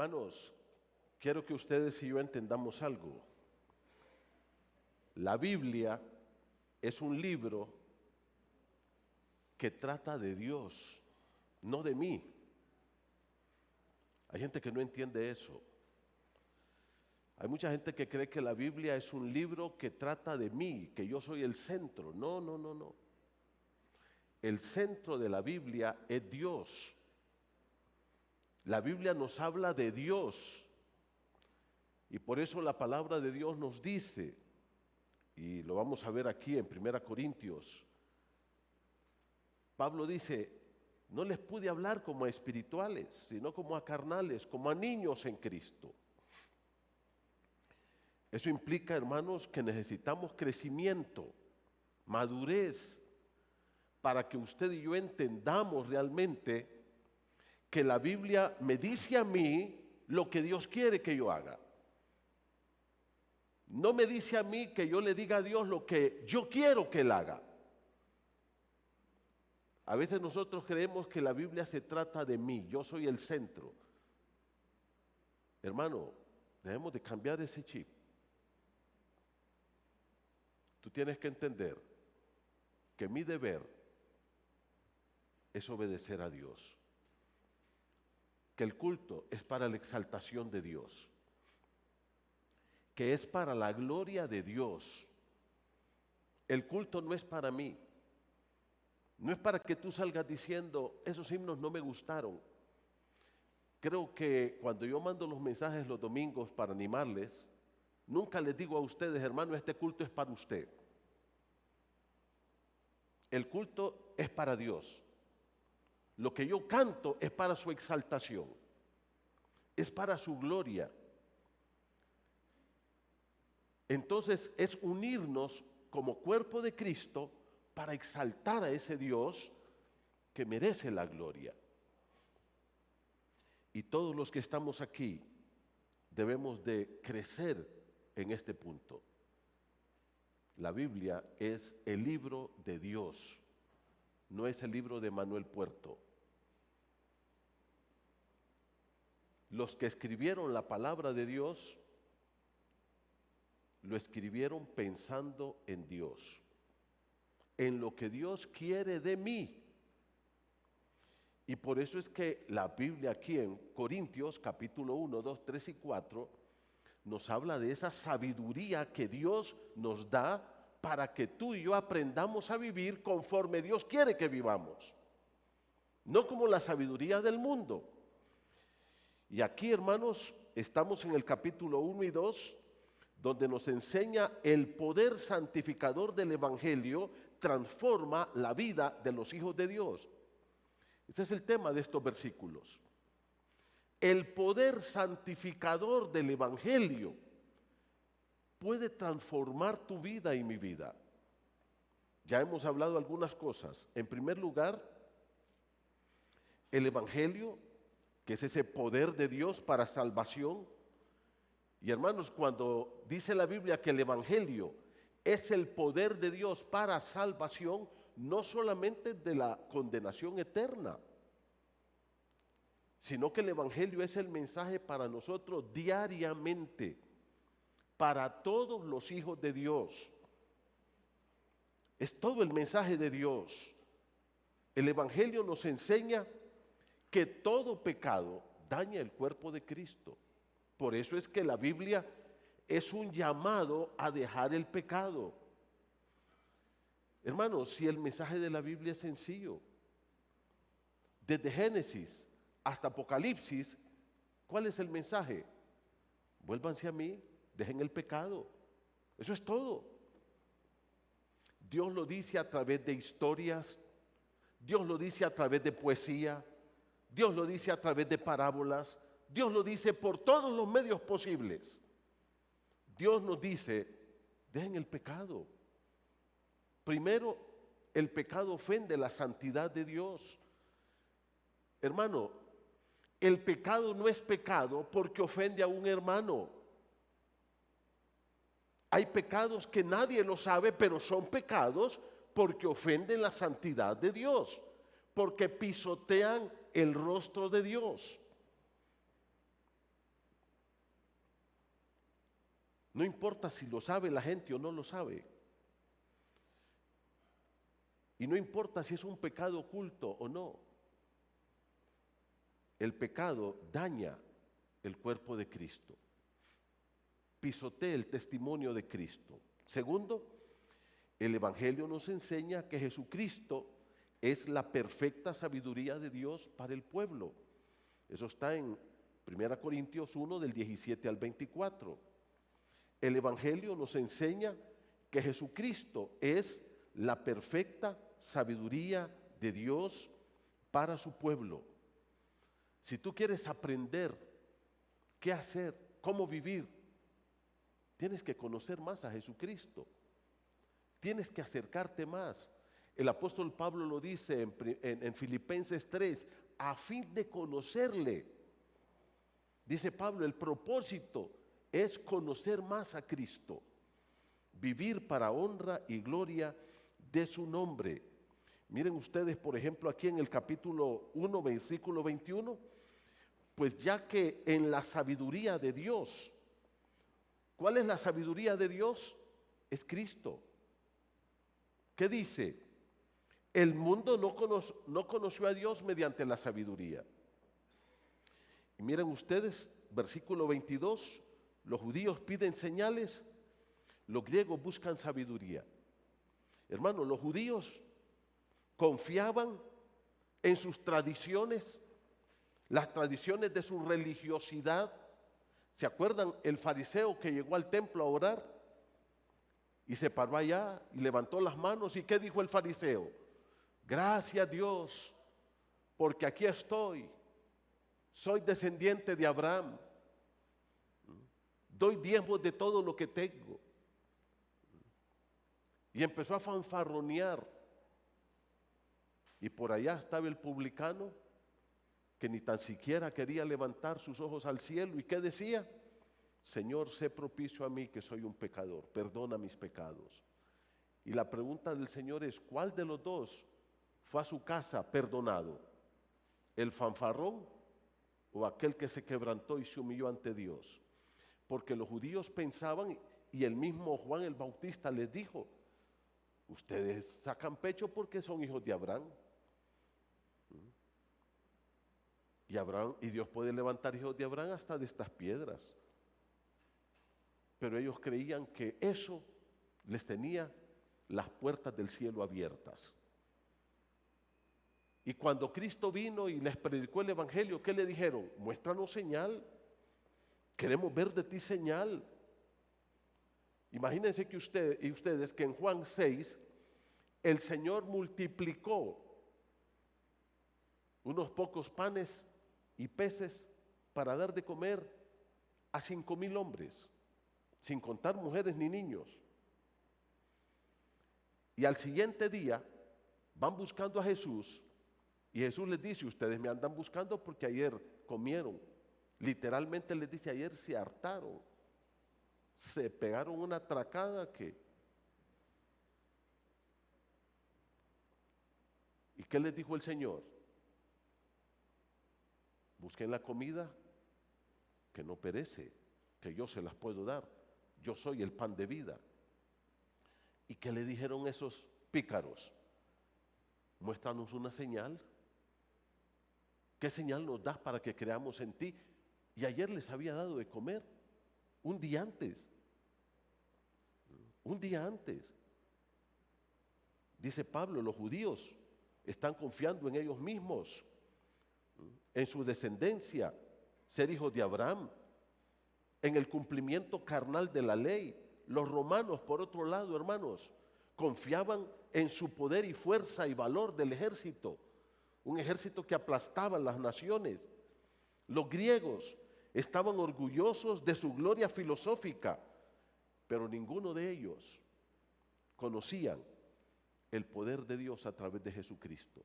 Hermanos, quiero que ustedes y yo entendamos algo. La Biblia es un libro que trata de Dios, no de mí. Hay gente que no entiende eso. Hay mucha gente que cree que la Biblia es un libro que trata de mí, que yo soy el centro. No, no, no, no. El centro de la Biblia es Dios. La Biblia nos habla de Dios. Y por eso la palabra de Dios nos dice, y lo vamos a ver aquí en 1 Corintios, Pablo dice, no les pude hablar como a espirituales, sino como a carnales, como a niños en Cristo. Eso implica, hermanos, que necesitamos crecimiento, madurez, para que usted y yo entendamos realmente que la Biblia me dice a mí lo que Dios quiere que yo haga. No me dice a mí que yo le diga a Dios lo que yo quiero que Él haga. A veces nosotros creemos que la Biblia se trata de mí, yo soy el centro. Hermano, debemos de cambiar ese chip. Tú tienes que entender que mi deber es obedecer a Dios. Que el culto es para la exaltación de Dios. Que es para la gloria de Dios. El culto no es para mí. No es para que tú salgas diciendo, esos himnos no me gustaron. Creo que cuando yo mando los mensajes los domingos para animarles, nunca les digo a ustedes, hermano, este culto es para usted. El culto es para Dios. Lo que yo canto es para su exaltación. Es para su gloria. Entonces es unirnos como cuerpo de Cristo para exaltar a ese Dios que merece la gloria. Y todos los que estamos aquí debemos de crecer en este punto. La Biblia es el libro de Dios, no es el libro de Manuel Puerto. Los que escribieron la palabra de Dios, lo escribieron pensando en Dios, en lo que Dios quiere de mí. Y por eso es que la Biblia aquí en Corintios capítulo 1, 2, 3 y 4 nos habla de esa sabiduría que Dios nos da para que tú y yo aprendamos a vivir conforme Dios quiere que vivamos. No como la sabiduría del mundo. Y aquí, hermanos, estamos en el capítulo 1 y 2, donde nos enseña el poder santificador del Evangelio transforma la vida de los hijos de Dios. Ese es el tema de estos versículos. El poder santificador del Evangelio puede transformar tu vida y mi vida. Ya hemos hablado algunas cosas. En primer lugar, el Evangelio, que es ese poder de Dios para salvación. Y hermanos, cuando dice la Biblia que el Evangelio es el poder de Dios para salvación, no solamente de la condenación eterna, sino que el Evangelio es el mensaje para nosotros diariamente, para todos los hijos de Dios. Es todo el mensaje de Dios. El Evangelio nos enseña que todo pecado daña el cuerpo de Cristo. Por eso es que la Biblia es un llamado a dejar el pecado. Hermanos, si el mensaje de la Biblia es sencillo, desde Génesis hasta Apocalipsis, ¿cuál es el mensaje? Vuélvanse a mí, dejen el pecado. Eso es todo. Dios lo dice a través de historias, Dios lo dice a través de poesía, Dios lo dice a través de parábolas, Dios lo dice por todos los medios posibles. Dios nos dice, dejen el pecado. Primero, el pecado ofende la santidad de Dios. Hermano, el pecado no es pecado porque ofende a un hermano. Hay pecados que nadie lo sabe, pero son pecados porque ofenden la santidad de Dios, porque pisotean el rostro de Dios. No importa si lo sabe la gente o no lo sabe. Y no importa si es un pecado oculto o no. El pecado daña el cuerpo de Cristo. Pisotea el testimonio de Cristo. Segundo, el Evangelio nos enseña que Jesucristo es la perfecta sabiduría de Dios para el pueblo. Eso está en 1 Corintios 1 del 17 al 24. El Evangelio nos enseña que Jesucristo es la perfecta sabiduría de Dios para su pueblo. Si tú quieres aprender qué hacer, cómo vivir, tienes que conocer más a Jesucristo. Tienes que acercarte más. El apóstol Pablo lo dice en Filipenses 3, a fin de conocerle. Dice Pablo, el propósito es conocer más a Cristo, vivir para honra y gloria de su nombre. Miren ustedes, por ejemplo, aquí en el capítulo 1, versículo 21, pues ya que en la sabiduría de Dios, ¿cuál es la sabiduría de Dios? Es Cristo. ¿Qué dice? El mundo no conoció a Dios mediante la sabiduría. Y miren ustedes, versículo 22, los judíos piden señales, los griegos buscan sabiduría. Hermano, los judíos confiaban en sus tradiciones, las tradiciones de su religiosidad. ¿Se acuerdan el fariseo que llegó al templo a orar? Y se paró allá y levantó las manos. ¿Y qué dijo el fariseo? Gracias a Dios, porque aquí estoy. Soy descendiente de Abraham. Doy diezmos de todo lo que tengo. Y empezó a fanfarronear. Y por allá estaba el publicano que ni tan siquiera quería levantar sus ojos al cielo. ¿Y qué decía? Señor, sé propicio a mí que soy un pecador, perdona mis pecados. Y la pregunta del Señor es, ¿cuál de los dos fue a su casa perdonado? ¿El fanfarrón o aquel que se quebrantó y se humilló ante Dios? Porque los judíos pensaban, y el mismo Juan el Bautista les dijo, ustedes sacan pecho porque son hijos de Abraham. Y Dios puede levantar hijos de Abraham hasta de estas piedras. Pero ellos creían que eso les tenía las puertas del cielo abiertas. Y cuando Cristo vino y les predicó el Evangelio, ¿qué le dijeron? Muéstranos señal. Queremos ver de ti señal. Imagínense que ustedes que en Juan 6 el Señor multiplicó unos pocos panes y peces para dar de comer a 5,000 hombres, sin contar mujeres ni niños. Y al siguiente día van buscando a Jesús y Jesús les dice, ustedes me andan buscando porque ayer comieron. Literalmente les dice, ayer se hartaron, se pegaron una tracada que... ¿Y qué les dijo el Señor? Busquen la comida que no perece, que yo se las puedo dar. Yo soy el pan de vida. ¿Y qué le dijeron esos pícaros? Muéstranos una señal. ¿Qué señal nos das para que creamos en ti? Y ayer les había dado de comer, un día antes. Un día antes. Dice Pablo, los judíos están confiando en ellos mismos, en su descendencia, ser hijos de Abraham, en el cumplimiento carnal de la ley. Los romanos, por otro lado, hermanos, confiaban en su poder y fuerza y valor del ejército, un ejército que aplastaba las naciones. Los griegos estaban orgullosos de su gloria filosófica, pero ninguno de ellos conocían el poder de Dios a través de Jesucristo.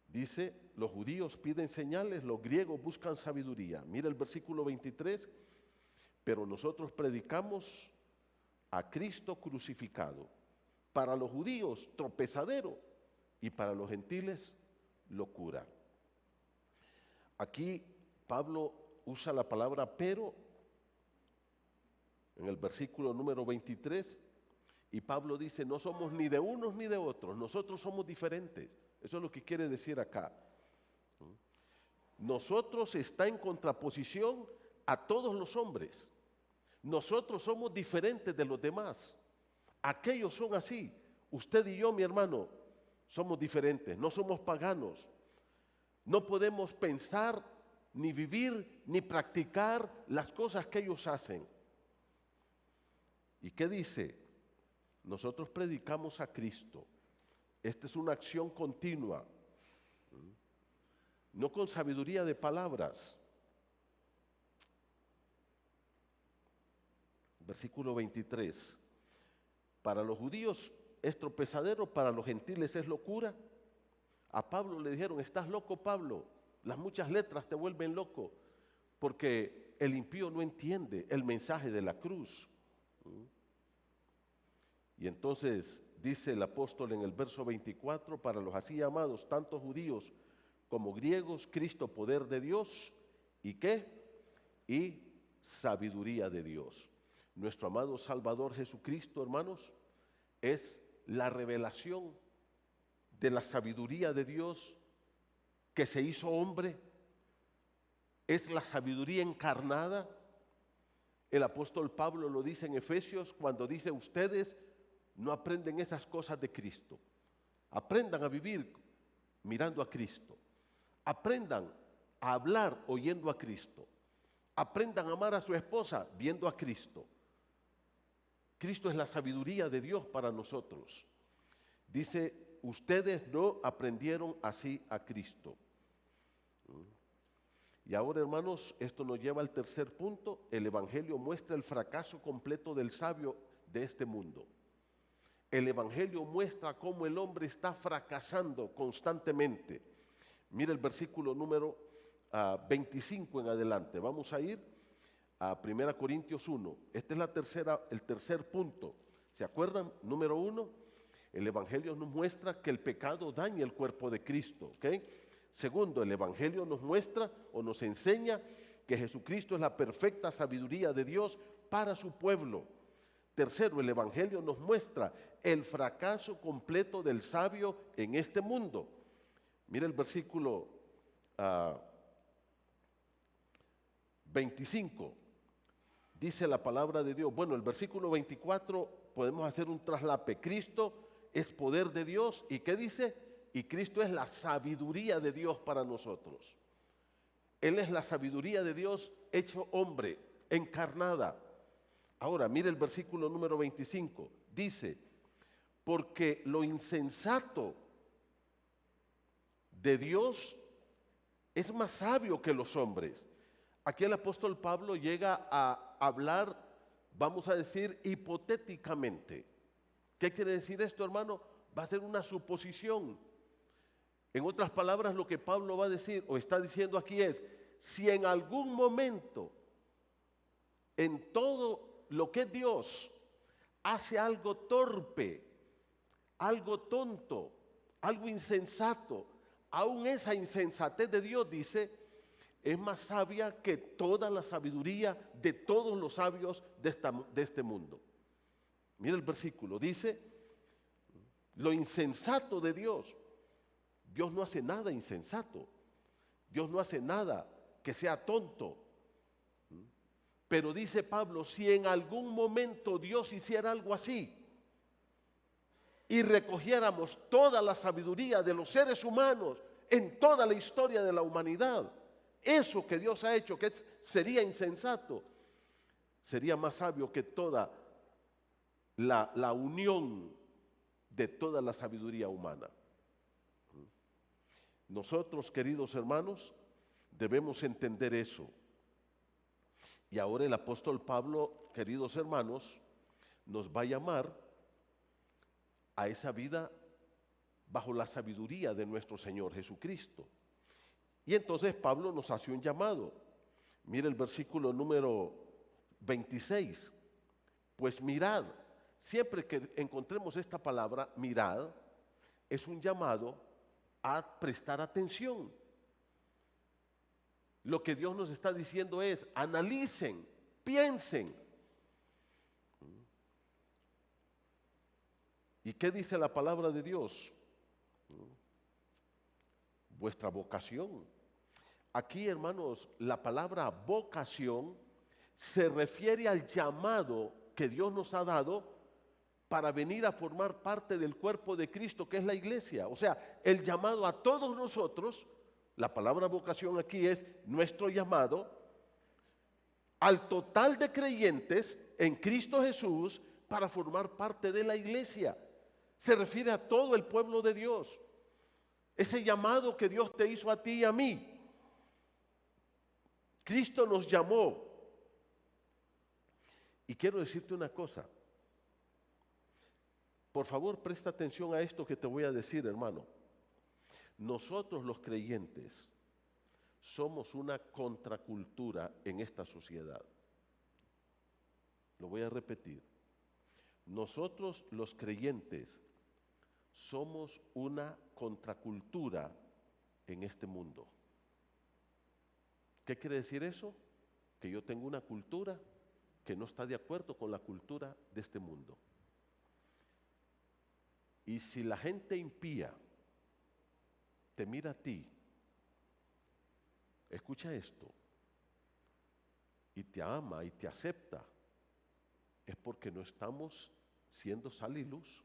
Dice, los judíos piden señales, los griegos buscan sabiduría. Mira el versículo 23, pero nosotros predicamos a Cristo crucificado. Para los judíos, tropezadero, y para los gentiles, locura. Aquí Pablo usa la palabra pero en el versículo número 23, y Pablo dice, no somos ni de unos ni de otros, nosotros somos diferentes. Eso es lo que quiere decir acá. Nosotros está en contraposición a todos los hombres. Nosotros somos diferentes de los demás. Aquellos son así. Usted y yo, mi hermano, somos diferentes, no somos paganos. No podemos pensar, ni vivir, ni practicar las cosas que ellos hacen. ¿Y qué dice? Nosotros predicamos a Cristo. Esta es una acción continua, no con sabiduría de palabras. Versículo 23. Para los judíos es tropezadero, para los gentiles es locura. A Pablo le dijeron, estás loco, Pablo, las muchas letras te vuelven loco, porque el impío no entiende el mensaje de la cruz. Y entonces dice el apóstol en el verso 24, para los así llamados, tanto judíos como griegos, Cristo poder de Dios, ¿y qué? Y sabiduría de Dios. Nuestro amado Salvador Jesucristo, hermanos, es la revelación de la sabiduría de Dios que se hizo hombre, es la sabiduría encarnada. El apóstol Pablo lo dice en Efesios cuando dice, ustedes no aprenden esas cosas de Cristo. Aprendan a vivir mirando a Cristo. Aprendan a hablar oyendo a Cristo. Aprendan a amar a su esposa viendo a Cristo. Cristo es la sabiduría de Dios para nosotros. Dice, ustedes no aprendieron así a Cristo. Y ahora, hermanos, esto nos lleva al tercer punto. El Evangelio muestra el fracaso completo del sabio de este mundo. El Evangelio muestra cómo el hombre está fracasando constantemente. Mira el versículo número 25 en adelante. Vamos a ir a 1 Corintios 1. Este es el tercer punto. ¿Se acuerdan? Número 1, el Evangelio nos muestra que el pecado daña el cuerpo de Cristo. ¿Okay? Segundo, el Evangelio nos muestra o nos enseña que Jesucristo es la perfecta sabiduría de Dios para su pueblo. Tercero, el Evangelio nos muestra el fracaso completo del sabio en este mundo. Mira el versículo 25. Dice la palabra de Dios. Bueno, el versículo 24 podemos hacer un traslape. Cristo es poder de Dios. ¿Y qué dice? Y Cristo es la sabiduría de Dios para nosotros. Él es la sabiduría de Dios hecho hombre, encarnada. Ahora, mire el versículo número 25. Dice, porque lo insensato de Dios es más sabio que los hombres. Aquí el apóstol Pablo llega a hablar, vamos a decir, hipotéticamente. ¿Qué quiere decir esto, hermano? Va a ser una suposición. En otras palabras, lo que Pablo va a decir o está diciendo aquí es, si en algún momento, en todo lo que es Dios, hace algo torpe, algo tonto, algo insensato, aún esa insensatez de Dios, dice, es más sabia que toda la sabiduría de todos los sabios de este mundo. Mira el versículo, dice, lo insensato de Dios. Dios no hace nada insensato. Dios no hace nada que sea tonto. Pero dice Pablo, si en algún momento Dios hiciera algo así y recogiéramos toda la sabiduría de los seres humanos en toda la historia de la humanidad, eso que Dios ha hecho, que sería insensato, sería más sabio que toda la unión de toda la sabiduría humana. Nosotros, queridos hermanos, debemos entender eso. Y ahora el apóstol Pablo, queridos hermanos, nos va a llamar a esa vida bajo la sabiduría de nuestro Señor Jesucristo. Y entonces Pablo nos hace un llamado. Mire el versículo número 26. Pues mirad, siempre que encontremos esta palabra, mirad, es un llamado a prestar atención. Lo que Dios nos está diciendo es, analicen, piensen. ¿Y qué dice la palabra de Dios? Vuestra vocación. Aquí, hermanos, la palabra vocación se refiere al llamado que Dios nos ha dado para venir a formar parte del cuerpo de Cristo, que es la iglesia. O sea, el llamado a todos nosotros, la palabra vocación aquí es nuestro llamado al total de creyentes en Cristo Jesús para formar parte de la iglesia. Se refiere a todo el pueblo de Dios. Ese llamado que Dios te hizo a ti y a mí. Cristo nos llamó. Y quiero decirte una cosa. Por favor, presta atención a esto que te voy a decir, hermano. Nosotros los creyentes somos una contracultura en esta sociedad. Lo voy a repetir. Nosotros los creyentes somos una contracultura en este mundo. ¿Qué quiere decir eso? Que yo tengo una cultura que no está de acuerdo con la cultura de este mundo. Y si la gente impía te mira a ti, escucha esto, y te ama y te acepta, es porque no estamos siendo sal y luz.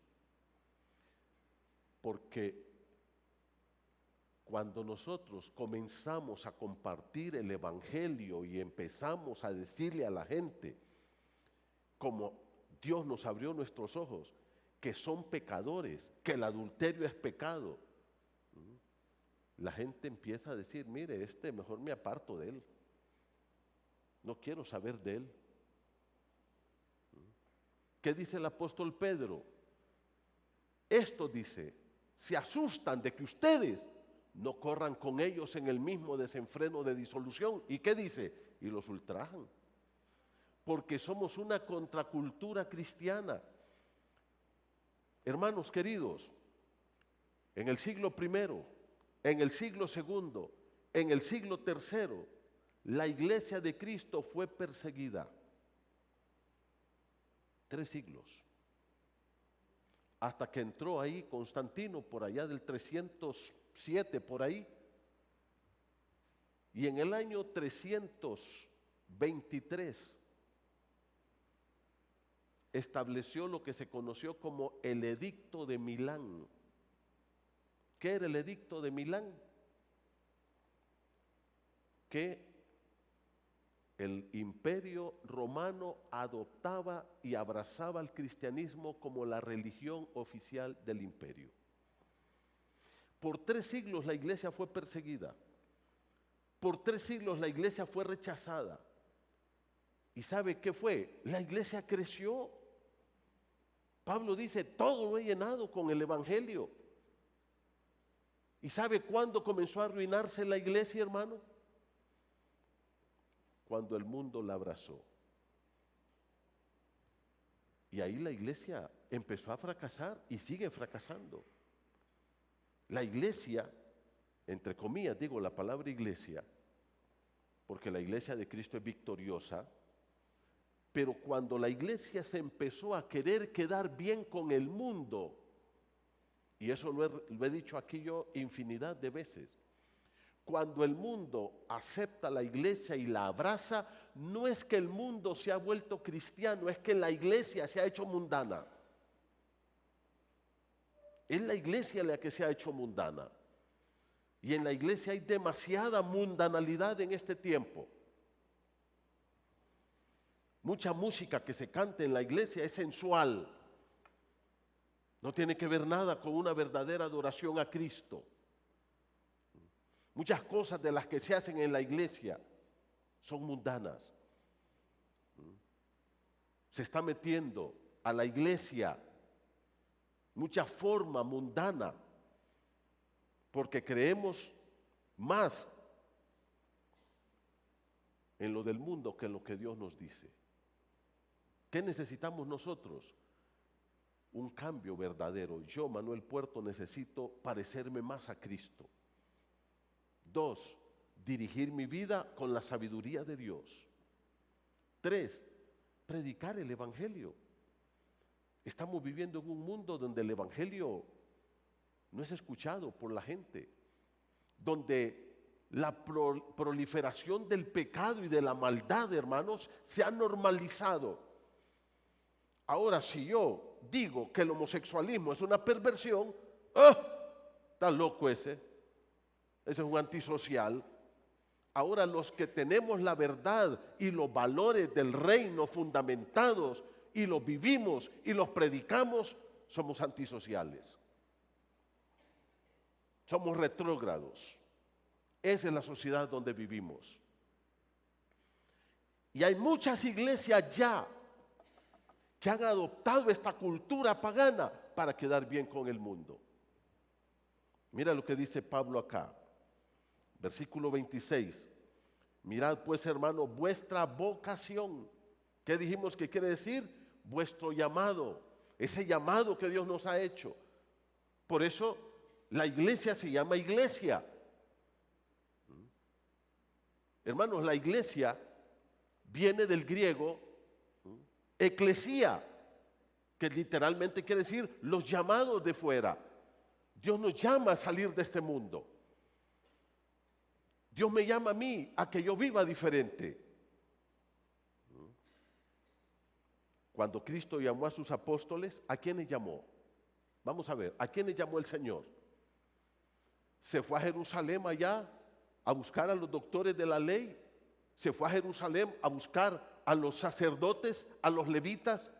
Porque cuando nosotros comenzamos a compartir el evangelio y empezamos a decirle a la gente, como Dios nos abrió nuestros ojos, que son pecadores, que el adulterio es pecado, la gente empieza a decir, mire, mejor me aparto de él. No quiero saber de él. ¿Qué dice el apóstol Pedro? Esto dice, se asustan de que ustedes no corran con ellos en el mismo desenfreno de disolución. ¿Y qué dice? Y los ultrajan. Porque somos una contracultura cristiana. Hermanos queridos, en el siglo I, en el siglo II, en el siglo III, la iglesia de Cristo fue perseguida. 3 siglos. Hasta que entró ahí Constantino por allá del 307, por ahí. Y en el año 323 estableció lo que se conoció como el Edicto de Milán. ¿Qué era el Edicto de Milán? Que el imperio romano adoptaba y abrazaba al cristianismo como la religión oficial del imperio. Por 3 siglos la iglesia fue perseguida. Por 3 siglos la iglesia fue rechazada. ¿Y sabe qué fue? La iglesia creció. Pablo dice, todo lo he llenado con el evangelio. ¿Y sabe cuándo comenzó a arruinarse la iglesia, hermano? Cuando el mundo la abrazó. Y ahí la iglesia empezó a fracasar y sigue fracasando. La iglesia, entre comillas digo la palabra iglesia, porque la iglesia de Cristo es victoriosa, pero cuando la iglesia se empezó a querer quedar bien con el mundo, y eso lo he dicho aquí yo infinidad de veces, cuando el mundo acepta la iglesia y la abraza, no es que el mundo se ha vuelto cristiano, es que la iglesia se ha hecho mundana. Es la iglesia la que se ha hecho mundana. Y en la iglesia hay demasiada mundanalidad en este tiempo. Mucha música que se canta en la iglesia es sensual. No tiene que ver nada con una verdadera adoración a Cristo. Muchas cosas de las que se hacen en la iglesia son mundanas. Se está metiendo a la iglesia mucha forma mundana porque creemos más en lo del mundo que en lo que Dios nos dice. ¿Qué necesitamos nosotros? Un cambio verdadero. Yo, Manuel Puerto, necesito parecerme más a Cristo. 2, dirigir mi vida con la sabiduría de Dios. 3, predicar el evangelio. Estamos viviendo en un mundo donde el evangelio no es escuchado por la gente, donde la proliferación del pecado y de la maldad, hermanos, se ha normalizado. Ahora, si yo digo que el homosexualismo es una perversión, ¡ah! Está loco ese es un antisocial. Ahora, los que tenemos la verdad y los valores del reino fundamentados y los vivimos y los predicamos, somos antisociales. Somos retrógrados. Esa es la sociedad donde vivimos. Y hay muchas iglesias ya que han adoptado esta cultura pagana para quedar bien con el mundo. Mira lo que dice Pablo acá, versículo 26. Mirad pues, hermanos, vuestra vocación. ¿Qué dijimos que quiere decir? Vuestro llamado, ese llamado que Dios nos ha hecho. Por eso la iglesia se llama iglesia. Hermanos, la iglesia viene del griego eclesía, que literalmente quiere decir los llamados de fuera. Dios nos llama a salir de este mundo. Dios me llama a mí a que yo viva diferente. Cuando Cristo llamó a sus apóstoles, ¿a quiénes llamó? Vamos a ver, ¿a quiénes llamó el Señor? Se fue a Jerusalén allá a buscar a los doctores de la ley. Se fue a Jerusalén a buscar a los sacerdotes, a los levitas.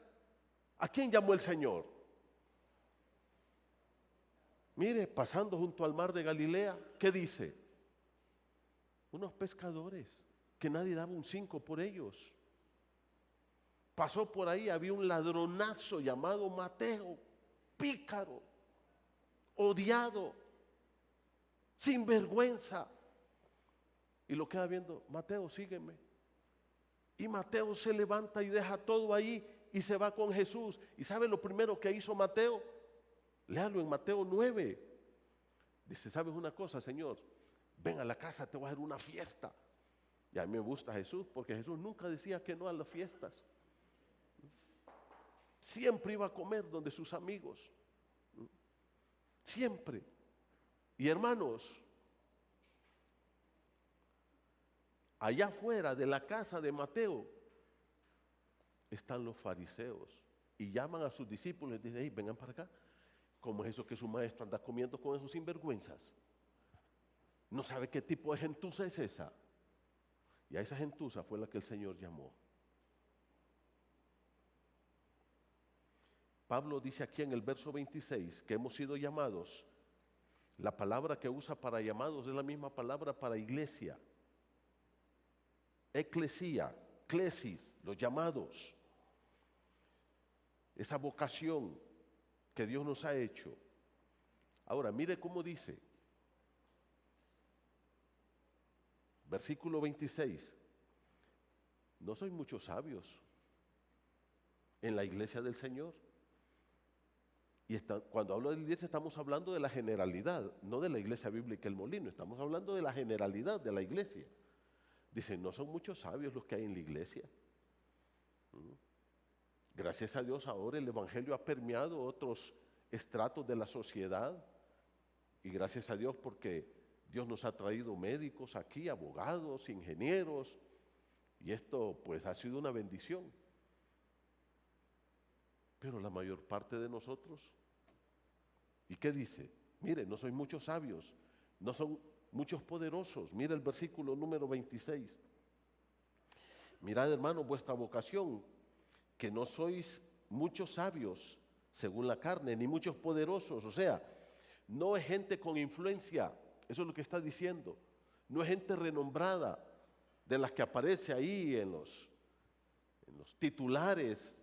¿A quién llamó el Señor? Mire, pasando junto al mar de Galilea, ¿qué dice? Unos pescadores que nadie daba un 5 por ellos. Pasó por ahí, había un ladronazo llamado Mateo, pícaro, odiado, sin vergüenza. Y lo queda viendo, Mateo, sígueme. Y Mateo se levanta y deja todo ahí y se va con Jesús. ¿Y sabe lo primero que hizo Mateo? Léalo en Mateo 9. Dice, ¿sabes una cosa, Señor? Ven a la casa, te voy a hacer una fiesta. Y a mí me gusta Jesús, porque Jesús nunca decía que no a las fiestas. Siempre iba a comer donde sus amigos. Siempre. Y hermanos, allá afuera de la casa de Mateo están los fariseos y llaman a sus discípulos y dicen, hey, vengan para acá. ¿Cómo es eso que su maestro anda comiendo con esos sinvergüenzas? ¿No sabe qué tipo de gentuza es esa? Y a esa gentuza fue la que el Señor llamó. Pablo dice aquí en el verso 26 que hemos sido llamados. La palabra que usa para llamados es la misma palabra para iglesia. Eclesía, clesis, los llamados. Esa vocación que Dios nos ha hecho. Ahora, mire cómo dice. Versículo 26. No soy muchos sabios en la iglesia del Señor. Y cuando hablo de la iglesia estamos hablando de la generalidad, no de la iglesia bíblica El Molino, estamos hablando de la generalidad de la iglesia. Dicen, no son muchos sabios los que hay en la iglesia. Gracias a Dios ahora el evangelio ha permeado otros estratos de la sociedad y gracias a Dios porque Dios nos ha traído médicos aquí, abogados, ingenieros y esto pues ha sido una bendición. Pero la mayor parte de nosotros, ¿y qué dice? Mire, no son muchos sabios, no son muchos poderosos. Mire el versículo número 26. Mirad, hermanos, vuestra vocación, que no sois muchos sabios según la carne, ni muchos poderosos. O sea, no es gente con influencia, eso es lo que está diciendo. No es gente renombrada, de las que aparece ahí en los titulares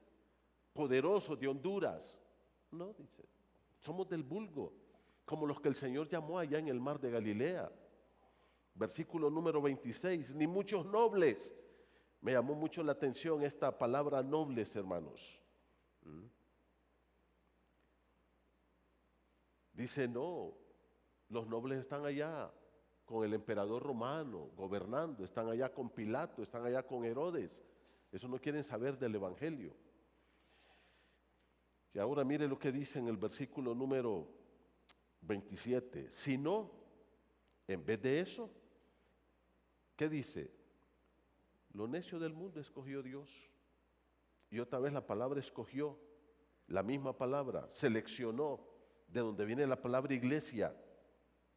poderosos de Honduras. No, dice, somos del vulgo, como los que el Señor llamó allá en el mar de Galilea. Versículo número 26, ni muchos nobles. Me llamó mucho la atención esta palabra nobles, hermanos. Dice, no, los nobles están allá con el emperador romano, gobernando, están allá con Pilato, están allá con Herodes. Eso no quieren saber del evangelio. Y ahora mire lo que dice en el versículo número 27. Si no, en vez de eso, ¿qué dice? Lo necio del mundo escogió Dios. Y otra vez la palabra escogió, la misma palabra, seleccionó, de donde viene la palabra iglesia,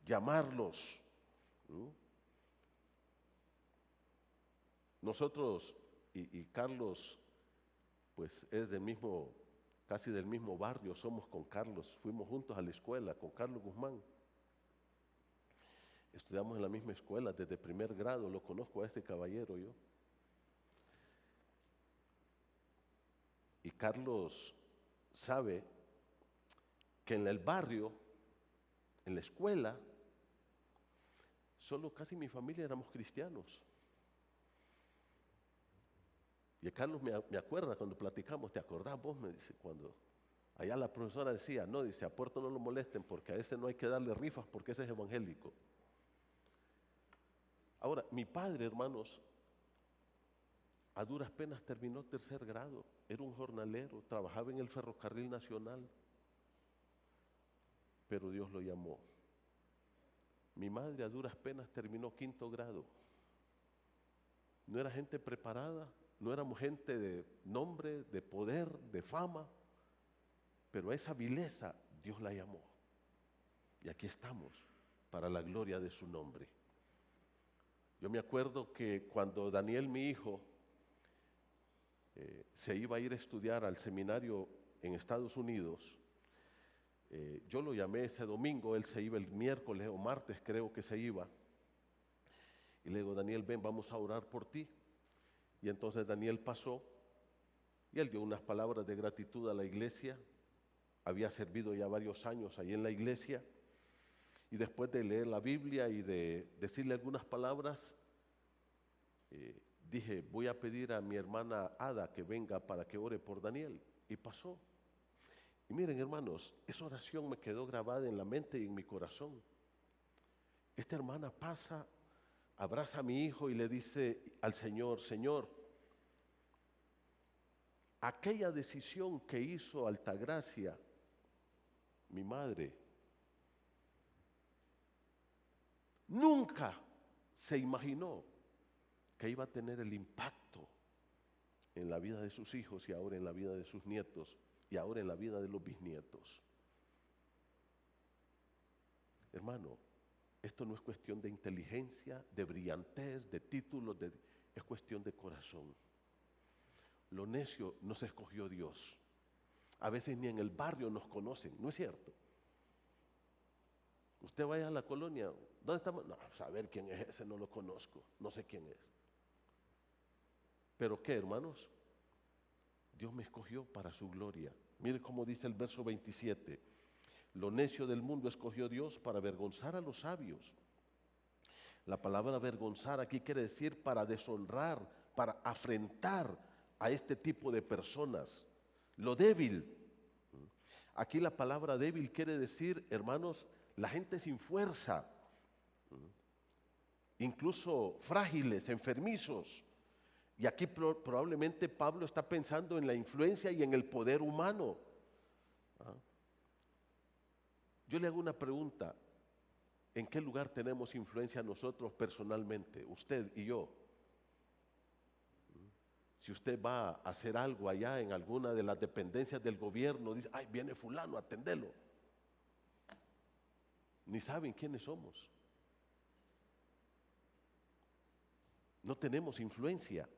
llamarlos. ¿Mm? Nosotros, y Carlos, pues es del mismo, casi del mismo barrio, somos con Carlos, fuimos juntos a la escuela con Carlos Guzmán. Estudiamos en la misma escuela desde primer grado, lo conozco a este caballero yo. Y Carlos sabe que en el barrio, en la escuela, solo casi mi familia éramos cristianos. Y Carlos me acuerda cuando platicamos, ¿te acordás vos? Me dice, cuando allá la profesora decía, no, dice, a Puerto no lo molesten porque a ese no hay que darle rifas porque ese es evangélico. Ahora, mi padre, hermanos, a duras penas terminó tercer grado, era un jornalero, trabajaba en el ferrocarril nacional, pero Dios lo llamó. Mi madre a duras penas terminó quinto grado. No era gente preparada, no éramos gente de nombre, de poder, de fama, pero a esa vileza Dios la llamó. Y aquí estamos, para la gloria de su nombre. Yo me acuerdo que cuando Daniel, mi hijo, se iba a ir a estudiar al seminario en Estados Unidos, yo lo llamé ese domingo, él se iba el miércoles o martes, creo que se iba, y le digo, Daniel, ven, vamos a orar por ti. Y entonces Daniel pasó y él dio unas palabras de gratitud a la iglesia. Había servido ya varios años ahí en la iglesia. Y después de leer la Biblia y de decirle algunas palabras, dije, voy a pedir a mi hermana Ada que venga para que ore por Daniel. Y pasó. Y miren, hermanos, esa oración me quedó grabada en la mente y en mi corazón. Esta hermana pasa, abraza a mi hijo y le dice al Señor, Señor, aquella decisión que hizo Altagracia, mi madre, nunca se imaginó que iba a tener el impacto en la vida de sus hijos y ahora en la vida de sus nietos y ahora en la vida de los bisnietos. Hermano, esto no es cuestión de inteligencia, de brillantez, de títulos, es cuestión de corazón. Lo necio nos escogió Dios. A veces ni en el barrio nos conocen, ¿no es cierto? Usted vaya a la colonia, ¿dónde estamos? No, saber quién es ese, no lo conozco, no sé quién es. ¿Pero qué, hermanos? Dios me escogió para su gloria. Mire cómo dice el verso 27. Lo necio del mundo escogió Dios para avergonzar a los sabios. La palabra avergonzar aquí quiere decir para deshonrar, para afrentar a este tipo de personas. Lo débil. Aquí la palabra débil quiere decir, hermanos, la gente sin fuerza, incluso frágiles, enfermizos. Y aquí probablemente Pablo está pensando en la influencia y en el poder humano. Yo le hago una pregunta. ¿En qué lugar tenemos influencia nosotros personalmente, usted y yo? Si usted va a hacer algo allá en alguna de las dependencias del gobierno, dice, ay, viene fulano, atendelo. Ni saben quiénes somos. No tenemos influencia.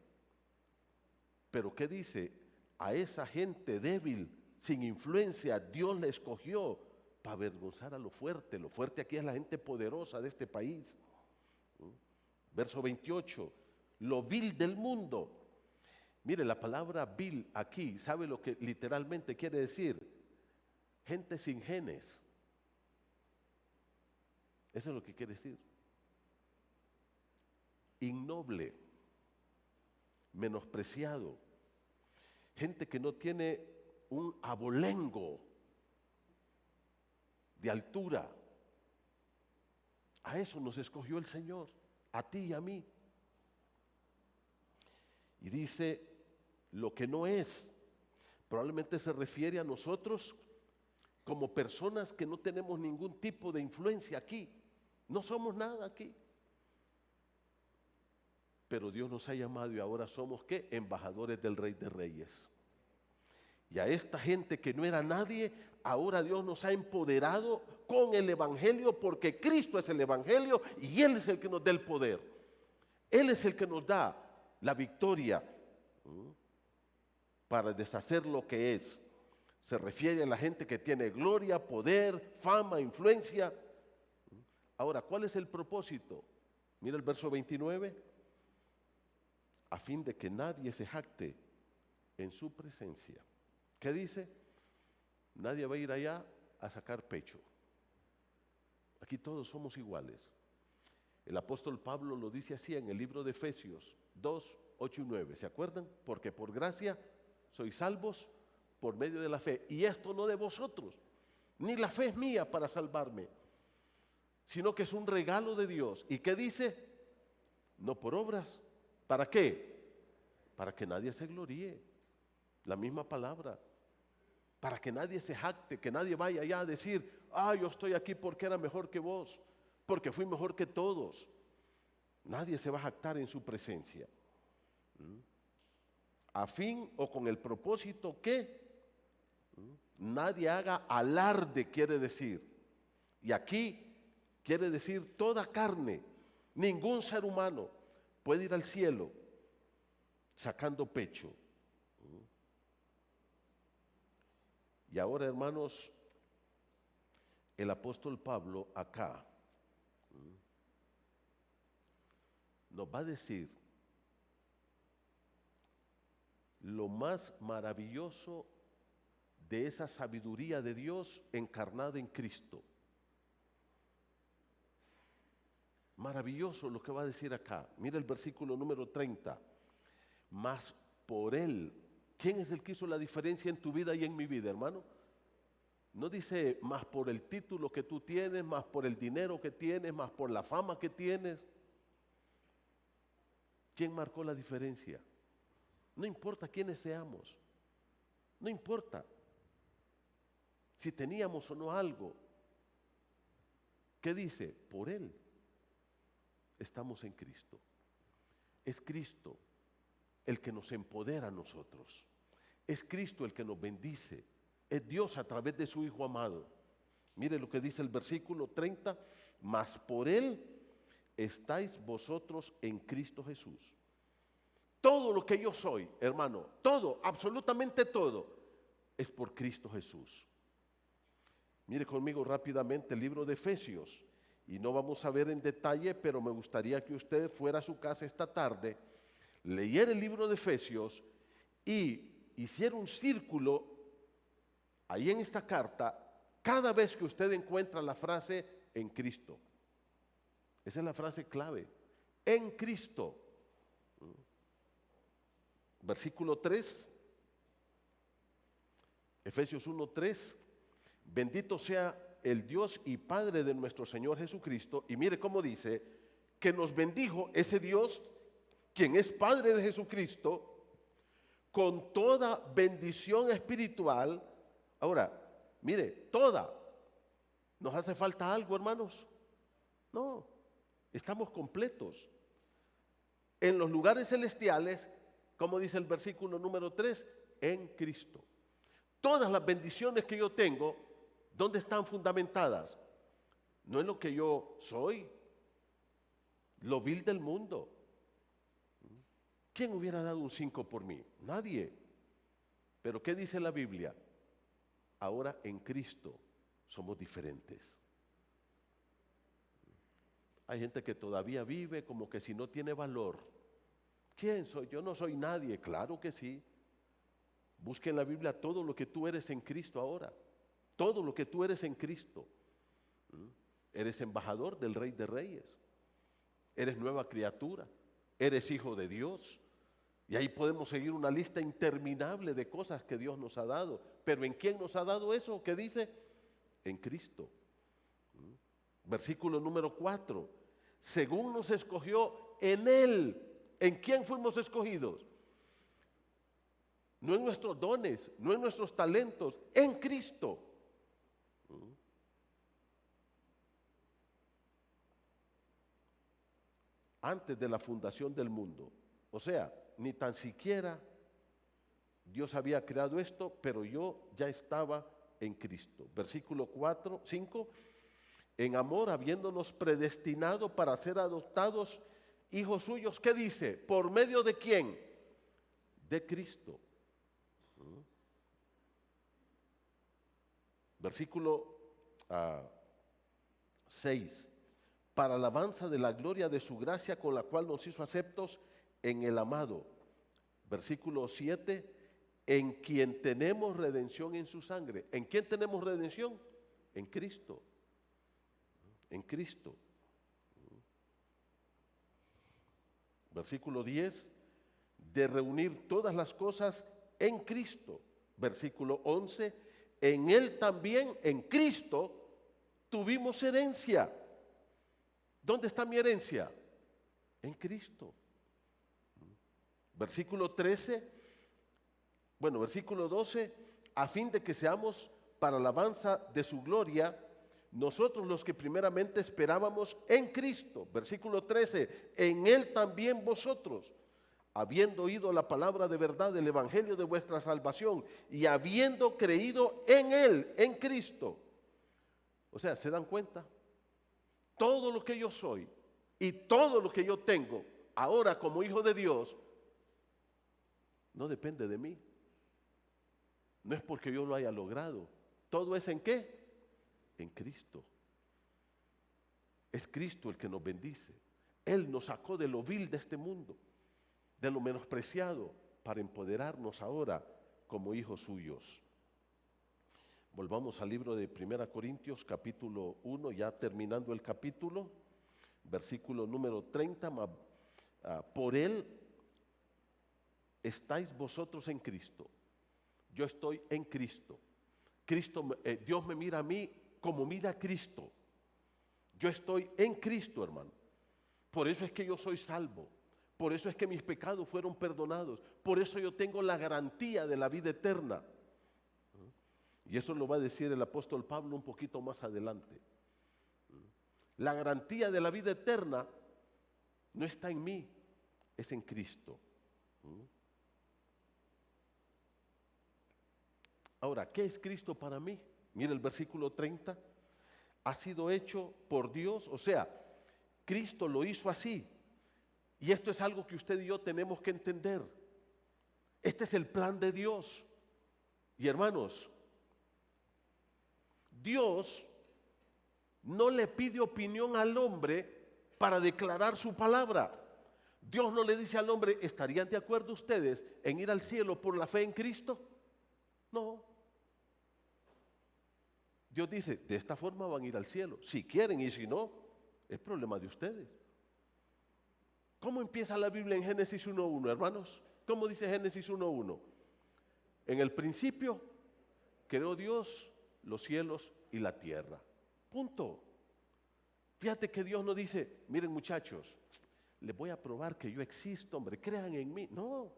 Pero ¿qué dice? A esa gente débil, sin influencia, Dios la escogió para avergonzar a lo fuerte. Lo fuerte aquí es la gente poderosa de este país. Verso 28, lo vil del mundo. Mire, la palabra vil aquí, ¿sabe lo que literalmente quiere decir? Gente sin genes. Eso es lo que quiere decir. Innoble, menospreciado. Gente que no tiene un abolengo de altura. A eso nos escogió el Señor, a ti y a mí. Y dice, lo que no es, Probablemente se refiere a nosotros como personas que no tenemos ningún tipo de influencia aquí. No somos nada aquí. Pero Dios nos ha llamado y ahora somos, ¿qué? Embajadores del Rey de Reyes. Y a esta gente que no era nadie, ahora Dios nos ha empoderado con el Evangelio, porque Cristo es el Evangelio y Él es el que nos da el poder. Él es el que nos da la victoria para deshacer lo que es. Se refiere a la gente que tiene gloria, poder, fama, influencia. Ahora, ¿cuál es el propósito? Mira el verso 29. A fin de que nadie se jacte en su presencia. ¿Qué dice? Nadie va a ir allá a sacar pecho. Aquí todos somos iguales. El apóstol Pablo lo dice así en el libro de Efesios 2, 8 y 9. ¿Se acuerdan? Porque por gracia sois salvos por medio de la fe. Y esto no de vosotros, ni la fe es mía para salvarme, sino que es un regalo de Dios. ¿Y qué dice? No por obras. ¿Para qué? Para que nadie se gloríe. La misma palabra. Para que nadie se jacte, que nadie vaya allá a decir, yo estoy aquí porque era mejor que vos, porque fui mejor que todos. Nadie se va a jactar en su presencia. A fin o con el propósito que nadie haga alarde, quiere decir. Y aquí quiere decir toda carne. Ningún ser humano puede ir al cielo sacando pecho. Y ahora, hermanos, el apóstol Pablo acá nos va a decir lo más maravilloso de esa sabiduría de Dios encarnada en Cristo. Maravilloso lo que va a decir acá. Mira el versículo número 30. Mas por Él. ¿Quién es el que hizo la diferencia en tu vida y en mi vida, hermano? No dice más por el título que tú tienes, más por el dinero que tienes, más por la fama que tienes. ¿Quién marcó la diferencia? No importa quiénes seamos. No importa si teníamos o no algo. ¿Qué dice? Por Él estamos en Cristo. Es Cristo el que nos empodera a nosotros. Es Cristo el que nos bendice. Es Dios a través de su Hijo amado. Mire lo que dice el versículo 30. Mas por Él estáis vosotros en Cristo Jesús. Todo lo que yo soy, hermano, todo, absolutamente todo, es por Cristo Jesús. Mire conmigo rápidamente el libro de Efesios. Y no vamos a ver en detalle, pero me gustaría que usted fuera a su casa esta tarde, leyera el libro de Efesios y hiciera un círculo ahí en esta carta cada vez que usted encuentra la frase en Cristo. Esa es la frase clave. En Cristo. Versículo 3. Efesios 1:3. Bendito sea el Dios y Padre de nuestro Señor Jesucristo. Y mire cómo dice, que nos bendijo ese Dios, quien es Padre de Jesucristo, con toda bendición espiritual. Ahora, mire, toda. ¿Nos hace falta algo, hermanos? No, estamos completos. En los lugares celestiales, como dice el versículo número 3, en Cristo. Todas las bendiciones que yo tengo, ¿dónde están fundamentadas? No en lo que yo soy, lo vil del mundo. ¿Quién hubiera dado un 5 por mí? Nadie. Pero ¿qué dice la Biblia? Ahora en Cristo somos diferentes. Hay gente que todavía vive como que si no tiene valor. ¿Quién soy? Yo no soy nadie. Claro que sí. Busca en la Biblia todo lo que tú eres en Cristo ahora. Todo lo que tú eres en Cristo. Eres embajador del Rey de Reyes. Eres nueva criatura. Eres hijo de Dios. Y ahí podemos seguir una lista interminable de cosas que Dios nos ha dado. Pero ¿en quién nos ha dado eso? ¿Qué dice? En Cristo. Versículo número 4. Según nos escogió en Él. ¿En quién fuimos escogidos? no en nuestros dones, no en nuestros talentos, en Cristo. Antes de la fundación del mundo. O sea, ni tan siquiera Dios había creado esto, pero yo ya estaba en Cristo. Versículo 4, 5. En amor, habiéndonos predestinado para ser adoptados hijos suyos. ¿Qué dice? ¿Por medio de quién? De Cristo. Versículo 6. Para alabanza de la gloria de su gracia con la cual nos hizo aceptos en el amado. Versículo 7. En quien tenemos redención en su sangre. ¿En quién tenemos redención? En Cristo. En Cristo. Versículo 10. De reunir todas las cosas en Cristo. Versículo 11. En Él también, en Cristo, tuvimos herencia. ¿Dónde está mi herencia? En Cristo. Versículo 13, versículo 12, a fin de que seamos para alabanza de su gloria, nosotros los que primeramente esperábamos en Cristo. Versículo 13, en Él también vosotros, habiendo oído la palabra de verdad del evangelio de vuestra salvación y habiendo creído en Él, en Cristo. O sea, ¿se dan cuenta? Todo lo que yo soy y todo lo que yo tengo ahora como hijo de Dios no depende de mí. No es porque yo lo haya logrado. ¿Todo es en qué? En Cristo. Es Cristo el que nos bendice. Él nos sacó de lo vil de este mundo, de lo menospreciado, para empoderarnos ahora como hijos suyos. Volvamos al libro de 1 Corintios capítulo 1, ya terminando el capítulo, versículo número 30, por Él estáis vosotros en Cristo. Yo estoy en Cristo. Dios me mira a mí como mira a Cristo. Yo estoy en Cristo, hermano. Por eso es que yo soy salvo. Por eso es que mis pecados fueron perdonados. Por eso yo tengo la garantía de la vida eterna. Y eso lo va a decir el apóstol Pablo un poquito más adelante. La garantía de la vida eterna no está en mí, es en Cristo. Ahora, ¿qué es Cristo para mí? Mira el versículo 30. Ha sido hecho por Dios, o sea, Cristo lo hizo así. Y esto es algo que usted y yo tenemos que entender. Este es el plan de Dios. Y hermanos, Dios no le pide opinión al hombre para declarar su palabra. Dios no le dice al hombre, ¿estarían de acuerdo ustedes en ir al cielo por la fe en Cristo? No. Dios dice, de esta forma van a ir al cielo. Si quieren y si no, es problema de ustedes. ¿Cómo empieza la Biblia en Génesis 1:1, hermanos? ¿Cómo dice Génesis 1:1? En el principio creó Dios los cielos y la tierra. Punto. Fíjate que Dios no dice, miren muchachos, les voy a probar que yo existo, hombre, crean en mí. No.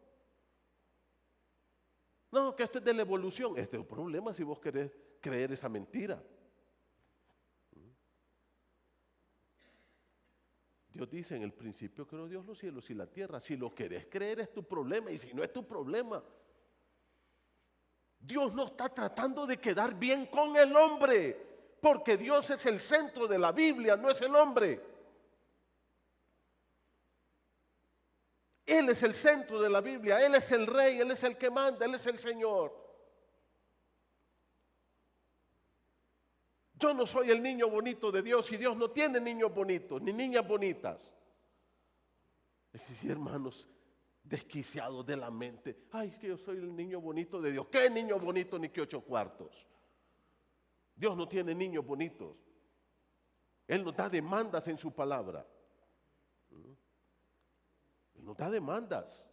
No, que esto es de la evolución. Este es el problema si vos querés creer esa mentira. Dios dice, en el principio creó Dios los cielos y la tierra. Si lo querés creer es tu problema, y si no es tu problema. Dios no está tratando de quedar bien con el hombre, porque Dios es el centro de la Biblia, no es el hombre. Él es el centro de la Biblia, Él es el rey, Él es el que manda, Él es el Señor. Yo no soy el niño bonito de Dios y Dios no tiene niños bonitos ni niñas bonitas. Y hermanos, desquiciados de la mente. Ay, es que yo soy el niño bonito de Dios. ¿Qué niño bonito ni qué 8 cuartos? Dios no tiene niños bonitos. Él nos da demandas en su palabra. Él nos da demandas.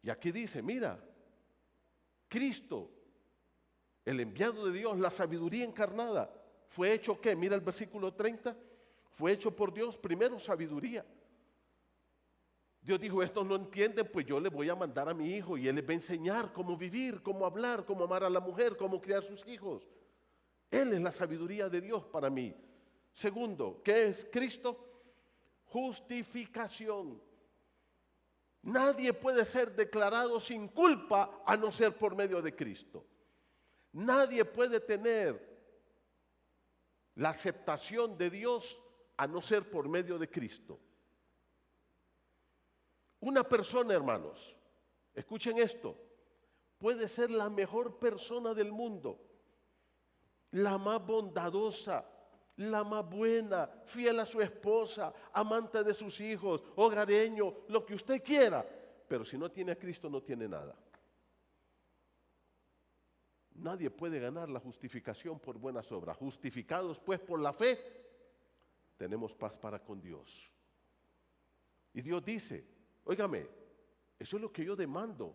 Y aquí dice, mira, Cristo, el enviado de Dios, la sabiduría encarnada, fue hecho ¿qué? Mira el versículo 30, fue hecho por Dios primero sabiduría. Dios dijo, estos no entienden, pues yo les voy a mandar a mi hijo y él les va a enseñar cómo vivir, cómo hablar, cómo amar a la mujer, cómo criar sus hijos. Él es la sabiduría de Dios para mí. Segundo, ¿qué es Cristo? Justificación. Nadie puede ser declarado sin culpa a no ser por medio de Cristo. Nadie puede tener la aceptación de Dios a no ser por medio de Cristo. Una persona, hermanos, escuchen esto, puede ser la mejor persona del mundo, la más bondadosa, la más buena, fiel a su esposa, amante de sus hijos, hogareño, lo que usted quiera, pero si no tiene a Cristo no tiene nada. Nadie puede ganar la justificación por buenas obras. Justificados pues por la fe, tenemos paz para con Dios. Y Dios dice, óigame, eso es lo que yo demando.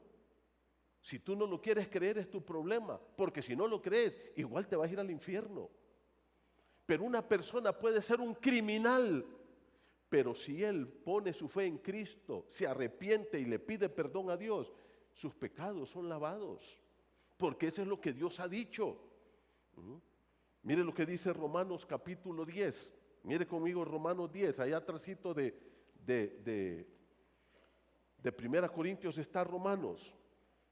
Si tú no lo quieres creer es tu problema, porque si no lo crees, igual te vas a ir al infierno. Pero una persona puede ser un criminal, pero si él pone su fe en Cristo, se arrepiente y le pide perdón a Dios, sus pecados son lavados, porque eso es lo que Dios ha dicho. Mire lo que dice Romanos capítulo 10. Mire conmigo Romanos 10, allá atrásito de 1 Corintios está Romanos.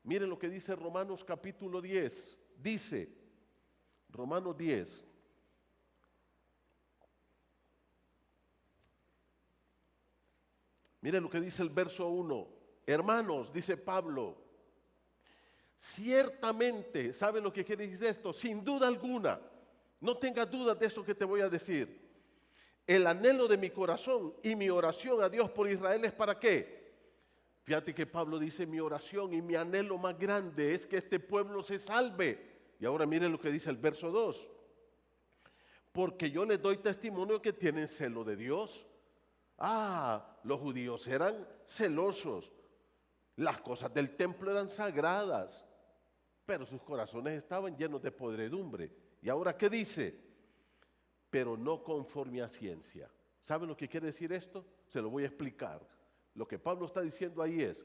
Mire lo que dice Romanos capítulo 10. Dice, Romanos 10. Mire lo que dice el verso 1. Hermanos, dice Pablo, ciertamente, ¿sabe lo que quiere decir esto? Sin duda alguna, no tengas dudas de esto que te voy a decir. El anhelo de mi corazón y mi oración a Dios por Israel es ¿para qué? Fíjate que Pablo dice, mi oración y mi anhelo más grande es que este pueblo se salve. Y ahora mire lo que dice el verso 2. Porque yo les doy testimonio que tienen celo de Dios. Los judíos eran celosos. Las cosas del templo eran sagradas, pero sus corazones estaban llenos de podredumbre. ¿Y ahora qué dice? Pero no conforme a ciencia. ¿Sabe lo que quiere decir esto? Se lo voy a explicar. Lo que Pablo está diciendo ahí es,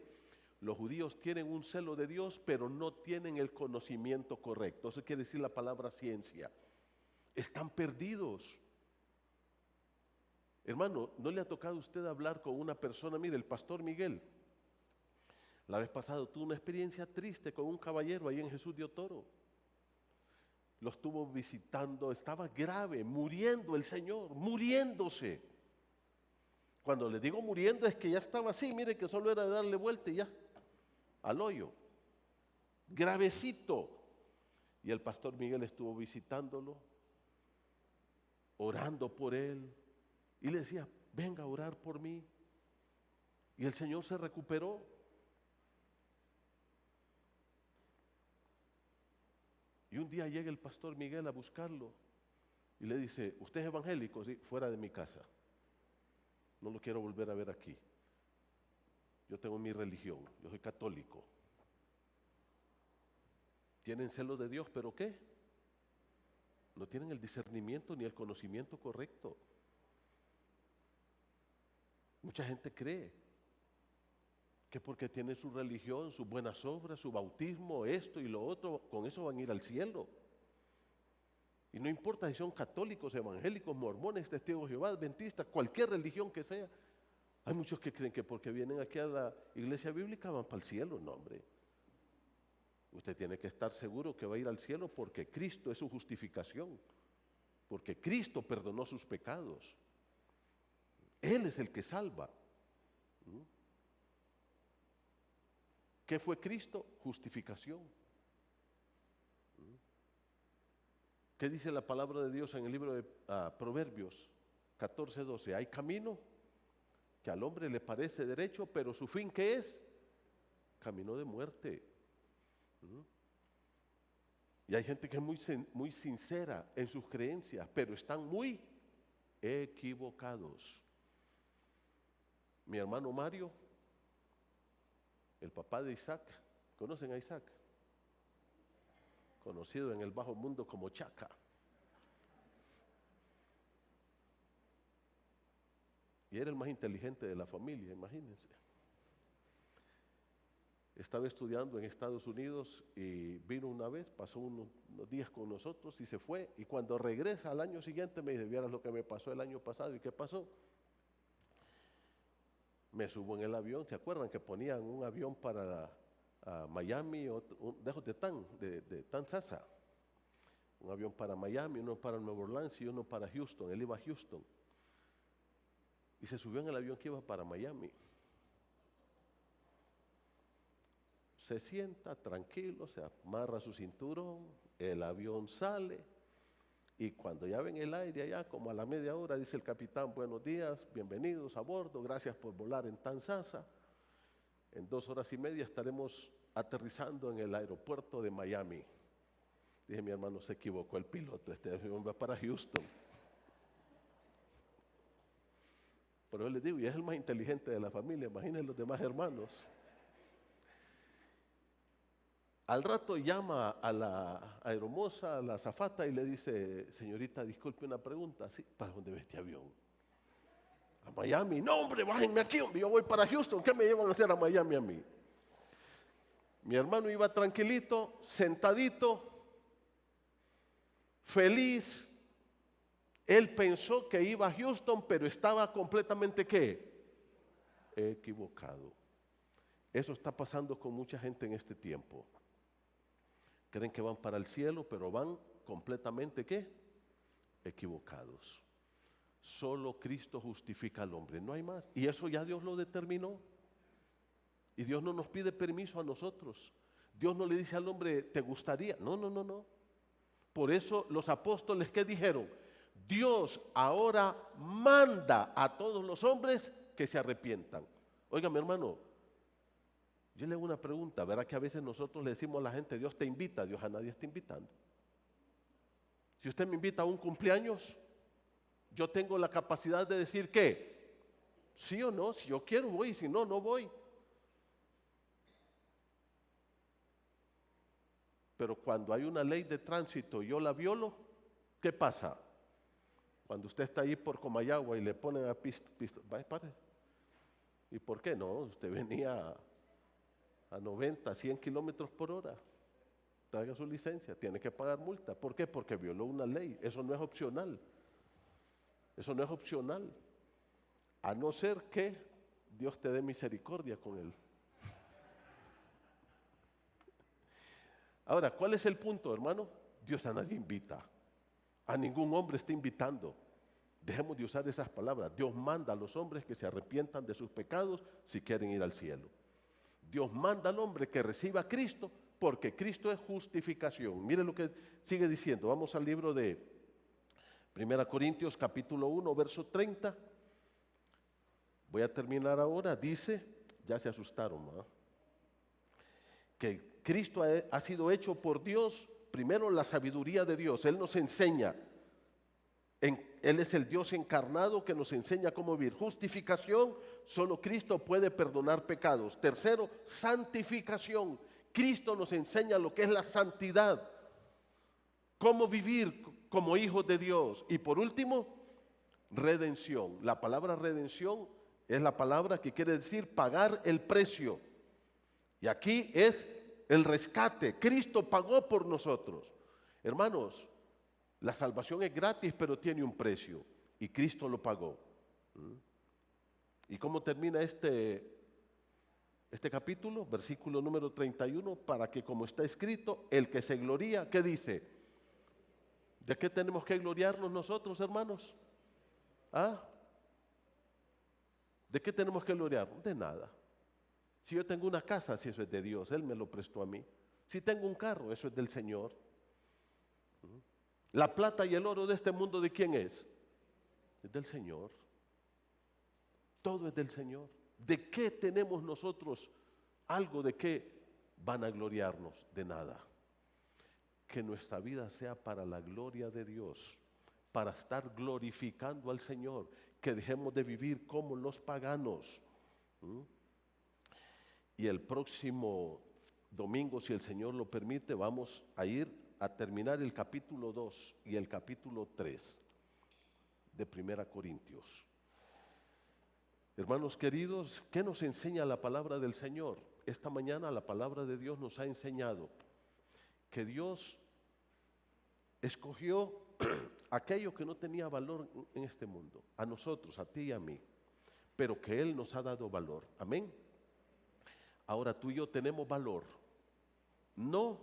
los judíos tienen un celo de Dios, pero no tienen el conocimiento correcto. Eso quiere decir la palabra ciencia. Están perdidos. Hermano, ¿no le ha tocado a usted hablar con una persona? Mire, el pastor Miguel, la vez pasada tuvo una experiencia triste con un caballero ahí en Jesús de Otoro. Lo estuvo visitando, estaba grave, muriendo el señor, muriéndose. Cuando le digo muriendo es que ya estaba así, mire que solo era darle vuelta y ya al hoyo. Gravecito. Y el pastor Miguel estuvo visitándolo, orando por él. Y le decía, venga a orar por mí. Y el Señor se recuperó. Y un día llega el pastor Miguel a buscarlo y le dice, ¿usted es evangélico? Sí, fuera de mi casa. No lo quiero volver a ver aquí. Yo tengo mi religión, yo soy católico. Tienen celo de Dios, ¿pero qué? No tienen el discernimiento ni el conocimiento correcto. Mucha gente cree que porque tienen su religión, sus buenas obras, su bautismo, esto y lo otro, con eso van a ir al cielo. Y no importa si son católicos, evangélicos, mormones, testigos de Jehová, adventistas, cualquier religión que sea. Hay muchos que creen que porque vienen aquí a la iglesia bíblica van para el cielo. No, hombre. Usted tiene que estar seguro que va a ir al cielo porque Cristo es su justificación. Porque Cristo perdonó sus pecados. Él es el que salva. ¿Qué fue Cristo? Justificación. ¿Qué dice la palabra de Dios en el libro de Proverbios 14:12? Hay camino que al hombre le parece derecho, pero su fin ¿qué es? Camino de muerte. Y hay gente que es muy sincera en sus creencias, pero están muy equivocados. Mi hermano Mario, el papá de Isaac, ¿conocen a Isaac? Conocido en el bajo mundo como Chaca. Y era el más inteligente de la familia, imagínense. Estaba estudiando en Estados Unidos y vino una vez, pasó unos días con nosotros y se fue. Y cuando regresa al año siguiente me dice, vieras lo que me pasó el año pasado. ¿Y qué pasó? Me subo en el avión, ¿se acuerdan que ponían un avión para Miami, de Tansasa? Un avión para Miami, uno para Nueva Orleans y uno para Houston. Él iba a Houston. Y se subió en el avión que iba para Miami. Se sienta tranquilo, se amarra su cinturón, el avión sale y cuando ya ven el aire allá, como a la media hora, dice el capitán, buenos días, bienvenidos a bordo, gracias por volar en Tansasa. En 2 horas y media estaremos aterrizando en el aeropuerto de Miami. Dije, mi hermano, se equivocó el piloto, este avión va para Houston. Pero yo les digo, y es el más inteligente de la familia, imaginen los demás hermanos. Al rato llama a la aeromoza, a la azafata y le dice, señorita, disculpe una pregunta, ¿sí? ¿Para dónde va este avión? A Miami. No, hombre, bájenme aquí, hombre, yo voy para Houston, ¿qué me llevan a hacer a Miami a mí? Mi hermano iba tranquilito, sentadito, feliz. Él pensó que iba a Houston, pero estaba completamente, ¿qué? Equivocado. Eso está pasando con mucha gente en este tiempo. Creen que van para el cielo, pero van completamente, ¿qué? Equivocados. Solo Cristo justifica al hombre, no hay más. Y eso ya Dios lo determinó. Y Dios no nos pide permiso a nosotros. Dios no le dice al hombre, ¿te gustaría? No, no, no, no. Por eso los apóstoles, ¿qué dijeron? Dios ahora manda a todos los hombres que se arrepientan. Oiga, mi hermano, yo le hago una pregunta, ¿verdad que a veces nosotros le decimos a la gente, Dios te invita? Dios a nadie está invitando. Si usted me invita a un cumpleaños, yo tengo la capacidad de decir ¿qué? Sí o no, si yo quiero voy, si no, no voy. Pero cuando hay una ley de tránsito y yo la violo, ¿qué pasa? Cuando usted está ahí por Comayagua y le ponen a pista, pare. ¿Y por qué no? Usted venía a 90, 100 kilómetros por hora. Traiga su licencia, tiene que pagar multa. ¿Por qué? Porque violó una ley. Eso no es opcional. Eso no es opcional. A no ser que Dios te dé misericordia con él. Ahora, ¿cuál es el punto, hermano? Dios a nadie invita. A ningún hombre está invitando. Dejemos de usar esas palabras. Dios manda a los hombres que se arrepientan de sus pecados si quieren ir al cielo. Dios manda al hombre que reciba a Cristo porque Cristo es justificación. Mire lo que sigue diciendo. Vamos al libro de 1 Corintios capítulo 1, verso 30. Voy a terminar ahora. Dice, ya se asustaron, ¿no? Que Cristo ha sido hecho por Dios, primero la sabiduría de Dios. Él nos enseña. Él es el Dios encarnado que nos enseña cómo vivir. Justificación, solo Cristo puede perdonar pecados. Tercero, santificación. Cristo nos enseña lo que es la santidad, cómo vivir como hijos de Dios. Y por último, redención. La palabra redención es la palabra que quiere decir pagar el precio. Y aquí es el rescate. Cristo pagó por nosotros. Hermanos, la salvación es gratis, pero tiene un precio. Y Cristo lo pagó. ¿Y cómo termina este capítulo? Versículo número 31. Para que, como está escrito, el que se gloría, ¿qué dice? ¿De qué tenemos que gloriarnos nosotros, hermanos? ¿Ah? ¿De qué tenemos que gloriarnos? De nada. Si yo tengo una casa, si eso es de Dios, Él me lo prestó a mí. Si tengo un carro, eso es del Señor. La plata y el oro de este mundo, ¿de quién es? Es del Señor. Todo es del Señor. ¿De qué tenemos nosotros algo de qué vanagloriarnos? De nada. Que nuestra vida sea para la gloria de Dios, para estar glorificando al Señor, que dejemos de vivir como los paganos. Y el próximo domingo, si el Señor lo permite, vamos a ir a terminar el capítulo 2 y el capítulo 3 de 1 Corintios. Hermanos queridos, ¿qué nos enseña la palabra del Señor? esta mañana la palabra de Dios nos ha enseñado que Dios escogió aquello que no tenía valor en este mundo, a nosotros, a ti y a mí, pero que Él nos ha dado valor. Amén. Ahora tú y yo tenemos valor, no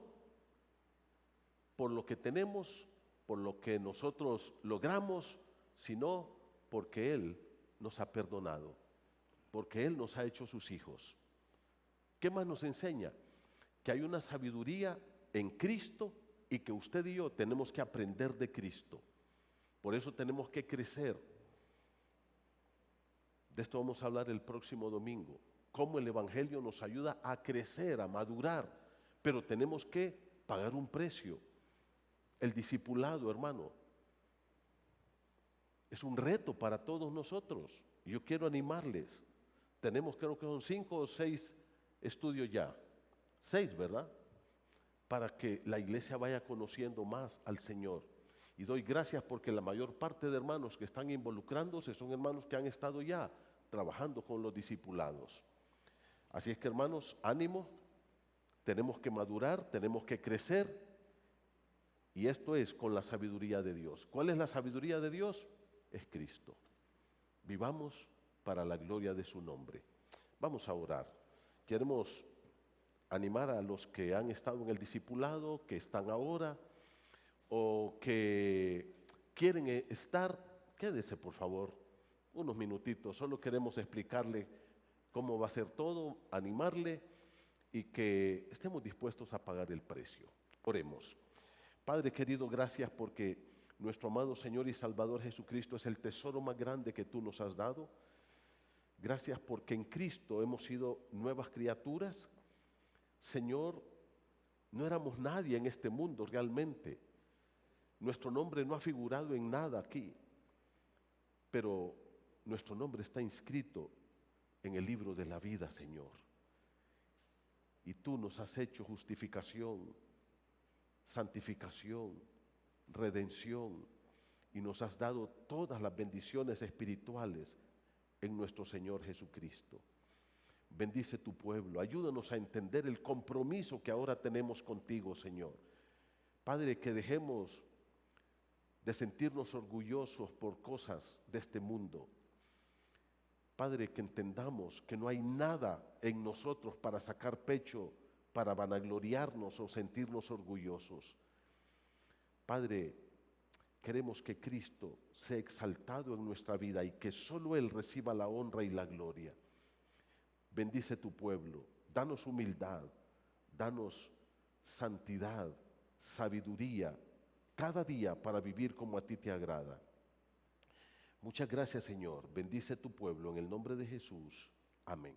por lo que tenemos, por lo que nosotros logramos, sino porque Él nos ha perdonado, porque Él nos ha hecho sus hijos. ¿Qué más nos enseña? Que hay una sabiduría en Cristo y que usted y yo tenemos que aprender de Cristo. Por eso tenemos que crecer. De esto vamos a hablar el próximo domingo. Cómo el Evangelio nos ayuda a crecer, a madurar. Pero tenemos que pagar un precio. El discipulado, hermano, es un reto para todos nosotros. Yo quiero animarles. Tenemos, creo que son 5 o 6 estudios ya. 6, ¿verdad? Para que la iglesia vaya conociendo más al Señor. Y doy gracias porque la mayor parte de hermanos que están involucrándose son hermanos que han estado ya trabajando con los discipulados. Así es que, hermanos, ánimo, tenemos que madurar, tenemos que crecer, y esto es con la sabiduría de Dios. ¿Cuál es la sabiduría de Dios? Es Cristo. Vivamos para la gloria de su nombre. Vamos a orar. Queremos animar a los que han estado en el discipulado, que están ahora o que quieren estar. Quédese, por favor, unos minutitos. Solo queremos explicarle cómo va a ser todo, animarle y que estemos dispuestos a pagar el precio. Oremos. Padre querido, gracias porque nuestro amado Señor y Salvador Jesucristo es el tesoro más grande que tú nos has dado. Gracias porque en Cristo hemos sido nuevas criaturas. Señor, no éramos nadie en este mundo realmente. Nuestro nombre no ha figurado en nada aquí, pero nuestro nombre está inscrito en el libro de la vida, Señor. Y tú nos has hecho justificación, santificación, redención, y nos has dado todas las bendiciones espirituales en nuestro Señor Jesucristo. Bendice tu pueblo, ayúdanos a entender el compromiso que ahora tenemos contigo, Señor. Padre, que dejemos de sentirnos orgullosos por cosas de este mundo. Padre, que entendamos que no hay nada en nosotros para sacar pecho, para vanagloriarnos o sentirnos orgullosos. Padre, queremos que Cristo sea exaltado en nuestra vida y que solo Él reciba la honra y la gloria. Bendice tu pueblo, danos humildad, danos santidad, sabiduría, cada día para vivir como a ti te agrada. Muchas gracias, Señor. Bendice tu pueblo en el nombre de Jesús. Amén.